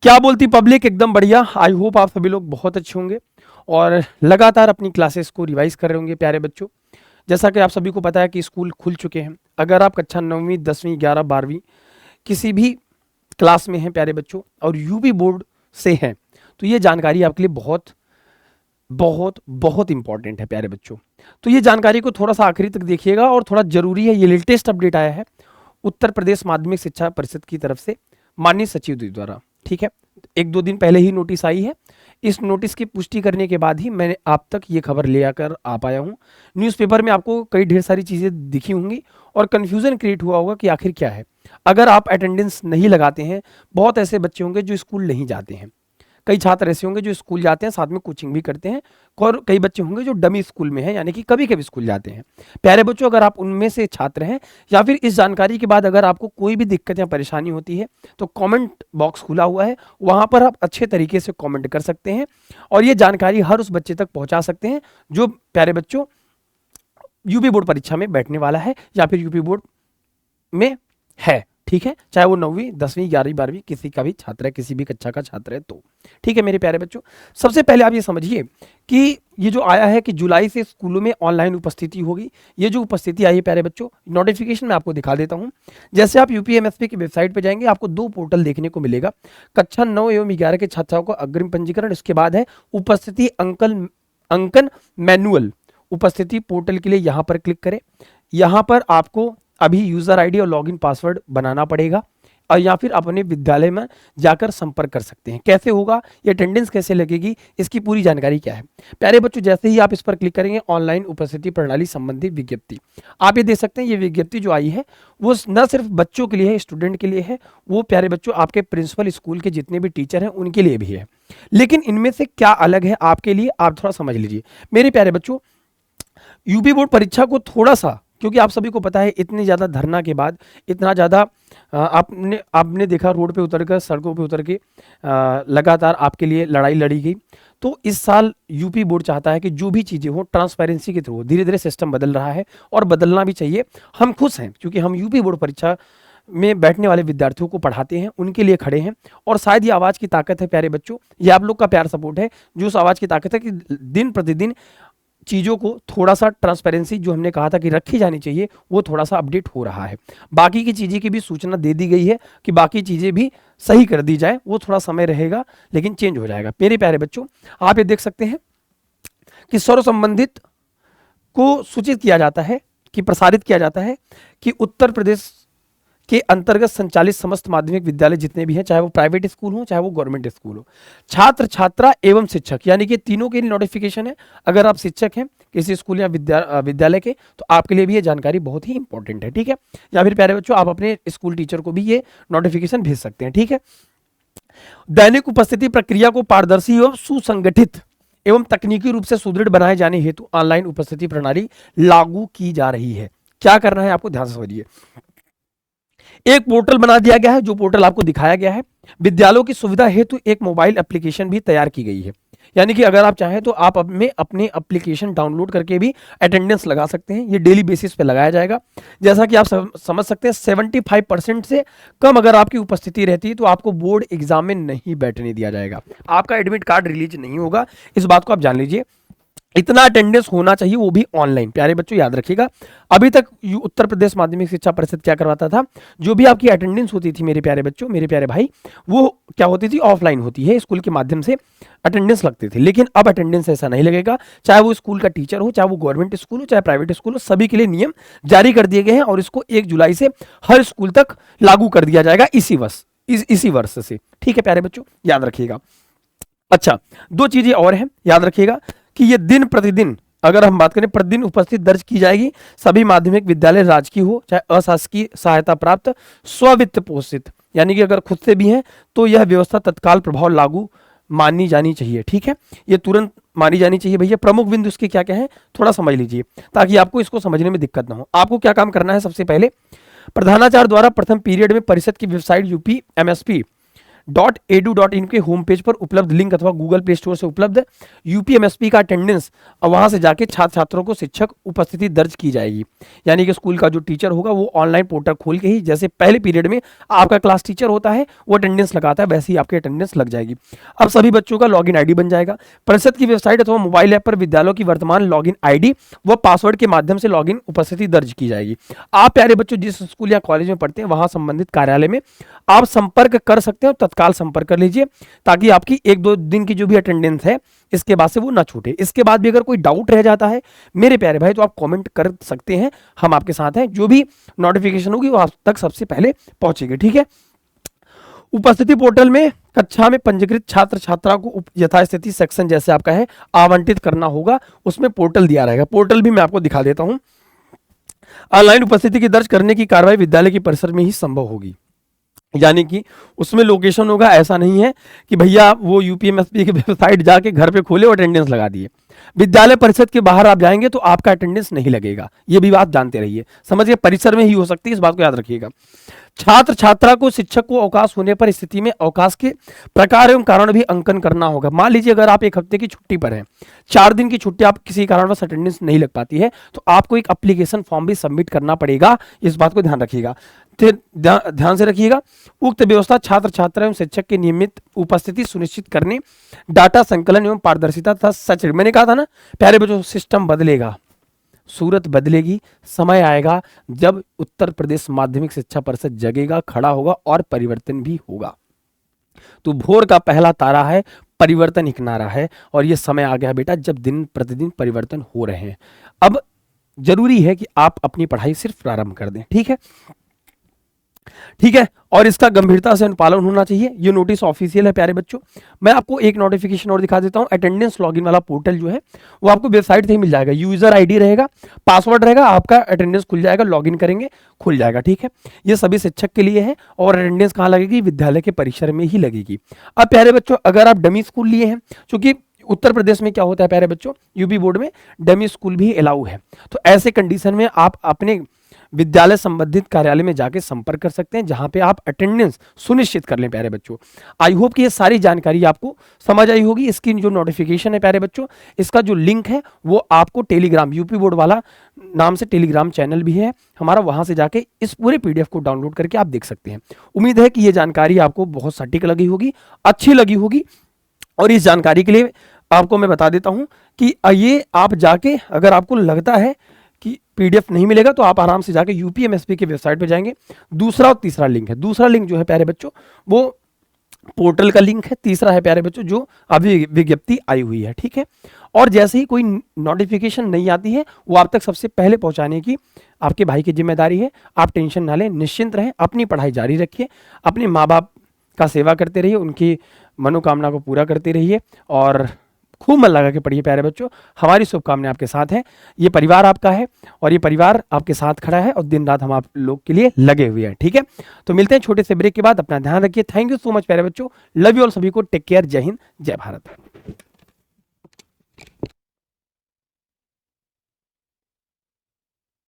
क्या बोलती पब्लिक? एकदम बढ़िया। आई होप आप सभी लोग बहुत अच्छे होंगे और लगातार अपनी क्लासेस को रिवाइज कर रहे होंगे प्यारे बच्चों। जैसा कि आप सभी को पता है कि स्कूल खुल चुके हैं। अगर आप कक्षा 9वीं 10वीं 11 12वीं किसी भी क्लास में हैं प्यारे बच्चों और यूपी बोर्ड से हैं, तो ये जानकारी आपके लिए बहुत बहुत बहुत इंपॉर्टेंट है प्यारे बच्चों। तो ये जानकारी को थोड़ा सा आखिरी तक देखिएगा और थोड़ा जरूरी है। ये लेटेस्ट अपडेट आया है उत्तर प्रदेश माध्यमिक शिक्षा परिषद की तरफ से माननीय सचिव जी द्वारा। ठीक है, एक दो दिन पहले ही नोटिस आई है। इस नोटिस की पुष्टि करने के बाद ही मैंने आप तक ये खबर ले आकर आ पाया हूँ। न्यूज़पेपर में आपको कई ढेर सारी चीज़ें दिखी होंगी और कन्फ्यूज़न क्रिएट हुआ होगा कि आखिर क्या है। अगर आप अटेंडेंस नहीं लगाते हैं, बहुत ऐसे बच्चे होंगे जो स्कूल नहीं जाते हैं, कई छात्र ऐसे होंगे जो स्कूल जाते हैं साथ में कोचिंग भी करते हैं, और कई बच्चे होंगे जो डमी स्कूल में हैं, यानी कि कभी कभी स्कूल जाते हैं। प्यारे बच्चों, अगर आप उनमें से छात्र हैं या फिर इस जानकारी के बाद अगर आपको कोई भी दिक्कत या परेशानी होती है तो कमेंट बॉक्स खुला हुआ है, वहां पर आप अच्छे तरीके से कमेंट कर सकते हैं और ये जानकारी हर उस बच्चे तक पहुंचा सकते हैं जो प्यारे बच्चों यूपी बोर्ड परीक्षा में बैठने वाला है या फिर यूपी बोर्ड में है। ठीक है, चाहे वो 9वीं 10वीं 11वीं 12वीं किसी का भी छात्र है, किसी भी कक्षा का छात्र है तो। ठीक है मेरे प्यारे बच्चों, सबसे पहले आप ये समझिए कि ये जो आया है कि जुलाई से स्कूलों में ऑनलाइन उपस्थिति होगी। ये जो उपस्थिति आई है प्यारे बच्चों, नोटिफिकेशन मैं आपको दिखा देता हूं। जैसे आप यूपीएमएसपी की वेबसाइट पे जाएंगे, आपको दो पोर्टल देखने को मिलेगा। कक्षा 9 एवं 11 के छात्राओं का अग्रिम पंजीकरण, इसके बाद है उपस्थिति अंकन मैनुअल। उपस्थिति पोर्टल के लिए यहां पर क्लिक करें। यहां पर आपको अभी यूजर आईडी और लॉगिन पासवर्ड बनाना पड़ेगा और या फिर अपने विद्यालय में जाकर संपर्क कर सकते हैं। कैसे होगा, ये अटेंडेंस कैसे लगेगी, इसकी पूरी जानकारी क्या है प्यारे बच्चों। जैसे ही आप इस पर क्लिक करेंगे, ऑनलाइन उपस्थिति प्रणाली संबंधी विज्ञप्ति, आप ये देख सकते हैं। ये विज्ञप्ति जो आई है वो न सिर्फ बच्चों के लिए है, स्टूडेंट के लिए है, वो प्यारे बच्चों आपके प्रिंसिपल, स्कूल के जितने भी टीचर हैं उनके लिए भी है। लेकिन इनमें से क्या अलग है आपके लिए, आप थोड़ा समझ लीजिए मेरे प्यारे बच्चों। यूपी बोर्ड परीक्षा को थोड़ा सा, क्योंकि आप सभी को पता है इतनी ज़्यादा धरना के बाद, इतना ज़्यादा आपने देखा रोड पे उतर कर, सड़कों पे उतर के लगातार आपके लिए लड़ाई लड़ी गई। तो इस साल यूपी बोर्ड चाहता है कि जो भी चीज़ें हो ट्रांसपेरेंसी के थ्रू। धीरे धीरे सिस्टम बदल रहा है और बदलना भी चाहिए। हम खुश हैं क्योंकि हम यूपी बोर्ड परीक्षा में बैठने वाले विद्यार्थियों को पढ़ाते हैं, उनके लिए खड़े हैं। और शायद ये आवाज़ की ताकत है प्यारे बच्चों, ये आप लोग का प्यार सपोर्ट है जो उस आवाज़ की ताकत है कि दिन प्रतिदिन चीज़ों को थोड़ा सा ट्रांसपेरेंसी जो हमने कहा था कि रखी जानी चाहिए, वो थोड़ा सा अपडेट हो रहा है। बाकी की चीज़ें की भी सूचना दे दी गई है कि बाकी चीज़ें भी सही कर दी जाए। वो थोड़ा समय रहेगा लेकिन चेंज हो जाएगा। मेरे प्यारे बच्चों, आप ये देख सकते हैं कि सर्व संबंधित को सूचित किया जाता है, कि प्रसारित किया जाता है कि उत्तर प्रदेश के अंतर्गत संचालित समस्त माध्यमिक विद्यालय जितने भी हैं, चाहे वो प्राइवेट स्कूल हो चाहे वो गवर्नमेंट स्कूल हो, छात्र छात्रा एवं शिक्षक, यानी कि तीनों के लिए नोटिफिकेशन है। अगर आप शिक्षक हैं किसी स्कूल या विद्यालय के, तो आपके लिए भी ये जानकारी बहुत ही इंपॉर्टेंट है। ठीक है, या फिर प्यारे बच्चों आप अपने स्कूल टीचर को भी ये नोटिफिकेशन भेज सकते हैं। ठीक है, दैनिक उपस्थिति प्रक्रिया को पारदर्शी एवं सुसंगठित एवं तकनीकी रूप से सुदृढ़ बनाए जाने हेतु ऑनलाइन उपस्थिति प्रणाली लागू की जा रही है। क्या करना है आपको ध्यान से समझिए। एक पोर्टल बना दिया गया है, जो पोर्टल आपको दिखाया गया है। विद्यालयों की सुविधा हेतु एक मोबाइल एप्लीकेशन भी तैयार की गई है, यानी कि अगर आप चाहें तो आप अपने एप्लीकेशन डाउनलोड करके भी अटेंडेंस लगा सकते हैं। ये डेली बेसिस पे लगाया जाएगा। जैसा कि आप समझ सकते हैं 75% से कम अगर आपकी उपस्थिति रहती है तो आपको बोर्ड एग्जाम में नहीं बैठने दिया जाएगा, आपका एडमिट कार्ड रिलीज नहीं होगा। इस बात को आप जान लीजिए। इतना अटेंडेंस होना चाहिए, वो भी ऑनलाइन। प्यारे बच्चों याद रखिएगा, अभी तक उत्तर प्रदेश माध्यमिक शिक्षा परिषद क्या करवाता था, जो भी आपकी अटेंडेंस होती थी मेरे प्यारे बच्चों, मेरे प्यारे भाई, वो क्या होती थी, ऑफलाइन होती है, स्कूल के माध्यम से अटेंडेंस लगती थी। लेकिन अब अटेंडेंस ऐसा नहीं लगेगा, चाहे वो स्कूल का टीचर हो, चाहे वो गवर्नमेंट स्कूल हो, चाहे प्राइवेट स्कूल हो, सभी के लिए नियम जारी कर दिए गए हैं और इसको 1 जुलाई से हर स्कूल तक लागू कर दिया जाएगा इसी वर्ष से। ठीक है प्यारे बच्चों, याद रखिएगा। अच्छा, 2 चीजें और हैं, याद रखिएगा कि ये दिन प्रतिदिन, अगर हम बात करें, प्रतिदिन उपस्थित दर्ज की जाएगी। सभी माध्यमिक विद्यालय राजकीय हो चाहे अशासकीय सहायता प्राप्त स्ववित्त पोषित, यानी कि अगर खुद से भी हैं तो यह व्यवस्था तत्काल प्रभाव लागू मानी जानी चाहिए। ठीक है, ये तुरंत मानी जानी चाहिए भैया। प्रमुख बिंदु इसके क्या क्या है थोड़ा समझ लीजिए ताकि आपको इसको समझने में दिक्कत ना हो। आपको क्या काम करना है, सबसे पहले प्रधानाचार्य द्वारा प्रथम पीरियड में परिषद की वेबसाइट UPMSP .edu.in के होम पेज पर उपलब्ध लिंक अथवा गूगल प्ले स्टोर से उपलब्ध यूपीएमएसपी का अटेंडेंस, वहां से जाके छात्र छात्रों को शिक्षक उपस्थिति दर्ज की जाएगी। यानी कि स्कूल का जो टीचर होगा वो ऑनलाइन पोर्टल खोल के ही, जैसे पहले पीरियड में आपका क्लास टीचर होता है वो अटेंडेंस लगाता है, वैसे ही आपकी अटेंडेंस लग जाएगी। अब सभी बच्चों का लॉगिन आईडी बन जाएगा। परिषद की वेबसाइट अथवा मोबाइल ऐप पर विद्यालयों की वर्तमान लॉगिन आईडी व पासवर्ड के माध्यम से लॉगिन उपस्थिति दर्ज की जाएगी। आप प्यारे बच्चों जिस स्कूल या कॉलेज में पढ़ते हैं वहां संबंधित कार्यालय में आप संपर्क कर सकते हैं और तत्काल संपर्क कर लीजिए, ताकि आपकी 1-2 दिन की जो भी अटेंडेंस है इसके बाद से वो ना छूटे। इसके बाद भी अगर कोई डाउट रह जाता है मेरे प्यारे भाई तो आप कमेंट कर सकते हैं, हम आपके साथ हैं। जो भी नोटिफिकेशन होगी वो आप तक सबसे पहले पहुंचेगी, ठीक है। उपस्थिति पोर्टल में कक्षा में पंजीकृत छात्र छात्रा को यथास्थिति सेक्शन जैसे आपका है आवंटित करना होगा, उसमें पोर्टल दिया रहेगा। पोर्टल भी मैं आपको दिखा देता हूं। ऑनलाइन उपस्थिति की दर्ज करने की कार्रवाई विद्यालय की परिसर में ही संभव होगी, यानी कि उसमें लोकेशन होगा। ऐसा नहीं है कि भैया वो यूपीएमएसपी की वेबसाइट जाके घर पे खोले और अटेंडेंस लगा दिए। विद्यालय परिषद के बाहर आप जाएंगे तो आपका अटेंडेंस नहीं लगेगा, ये भी बात जानते रहिए। समझिए परिसर में ही हो सकती है, इस बात को याद रखिएगा। छात्र छात्रा को शिक्षक को अवकाश होने पर स्थिति में अवकाश के प्रकार एवं कारण भी अंकन करना होगा। मान लीजिए अगर आप 1 हफ्ते की छुट्टी पर हैं, 4 दिन की छुट्टी आप किसी कारणवश अटेंडेंस नहीं लग पाती है तो आपको एक एप्लीकेशन फॉर्म भी सबमिट करना पड़ेगा, इस बात को ध्यान रखिएगा। ध्यान से रखिएगा। उक्त व्यवस्था छात्र छात्रा एवं शिक्षक की नियमित उपस्थिति सुनिश्चित करने, डाटा संकलन एवं पारदर्शिता तथा सच, मैंने कहा था ना प्यारे बच्चों सिस्टम बदलेगा, सूरत बदलेगी, समय आएगा जब उत्तर प्रदेश माध्यमिक शिक्षा परिषद जगेगा, खड़ा होगा और परिवर्तन भी होगा। तो भोर का पहला तारा है, परिवर्तन एक नारा है और ये समय आ गया बेटा जब दिन प्रतिदिन परिवर्तन हो रहे हैं। अब जरूरी है कि आप अपनी पढ़ाई सिर्फ प्रारंभ कर दें, ठीक है, ठीक है। और इसका गंभीरता से अनुपालन होना चाहिए। ये नोटिस ऑफिशियल है प्यारे बच्चों। मैं आपको एक नोटिफिकेशन और दिखा देता हूं। अटेंडेंस लॉगिन वाला पोर्टल जो है वो आपको वेबसाइट से ही मिल जाएगा। यूजर आईडी रहेगा, पासवर्ड रहेगा, आपका अटेंडेंस खुल जाएगा, लॉगिन करेंगे खुल जाएगा, ठीक है। ये सभी शिक्षक के लिए है और अटेंडेंस कहाँ लगेगी? विद्यालय के परिसर में ही लगेगी। अब प्यारे बच्चों अगर आप डमी स्कूल लिए हैं, क्योंकि उत्तर प्रदेश में क्या होता है प्यारे बच्चों, यूपी बोर्ड में डमी स्कूल भी अलाउ है, तो ऐसे कंडीशन में आप अपने विद्यालय संबंधित कार्यालय में जाके संपर्क कर सकते हैं, जहां पे आप अटेंडेंस सुनिश्चित कर लें प्यारे बच्चों। आई होप कि ये सारी जानकारी आपको समझ आई होगी। इसकी जो नोटिफिकेशन है प्यारे बच्चों, इसका जो लिंक है वो आपको टेलीग्राम, यूपी बोर्ड वाला नाम से टेलीग्राम चैनल भी है हमारा, वहां से जाके इस पूरे पीडीएफ को डाउनलोड करके आप देख सकते हैं। उम्मीद है कि ये जानकारी आपको बहुत सटीक लगी होगी, अच्छी लगी होगी। और इस जानकारी के लिए आपको मैं बता देता हूं कि ये आप जाके अगर आपको लगता है कि पीडीएफ नहीं मिलेगा तो आप आराम से जाके यूपीएमएसपी की वेबसाइट पे जाएंगे। दूसरा और तीसरा लिंक है। दूसरा लिंक जो है प्यारे बच्चों वो पोर्टल का लिंक है, तीसरा है प्यारे बच्चों जो अभी विज्ञप्ति आई हुई है, ठीक है। और जैसे ही कोई नोटिफिकेशन नहीं आती है वो आप तक सबसे पहले पहुंचाने की आपके भाई की जिम्मेदारी है। आप टेंशन ना लें, निश्चिंत रहें, अपनी पढ़ाई जारी रखिए, अपने माँ बाप का सेवा करते रहिए, उनकी मनोकामना को पूरा करते रहिए और खूब मन लगा के पढ़िए प्यारे बच्चों। हमारी शुभकामनाएं आपके साथ हैं। ये परिवार आपका है और ये परिवार आपके साथ खड़ा है और दिन रात हम आप लोग के लिए लगे हुए हैं, ठीक है। तो मिलते हैं छोटे से ब्रेक के बाद। अपना ध्यान रखिए। थैंक यू सो मच प्यारे बच्चों। लव यू ऑल सभी को। Take care. जय हिंद, जय भारत।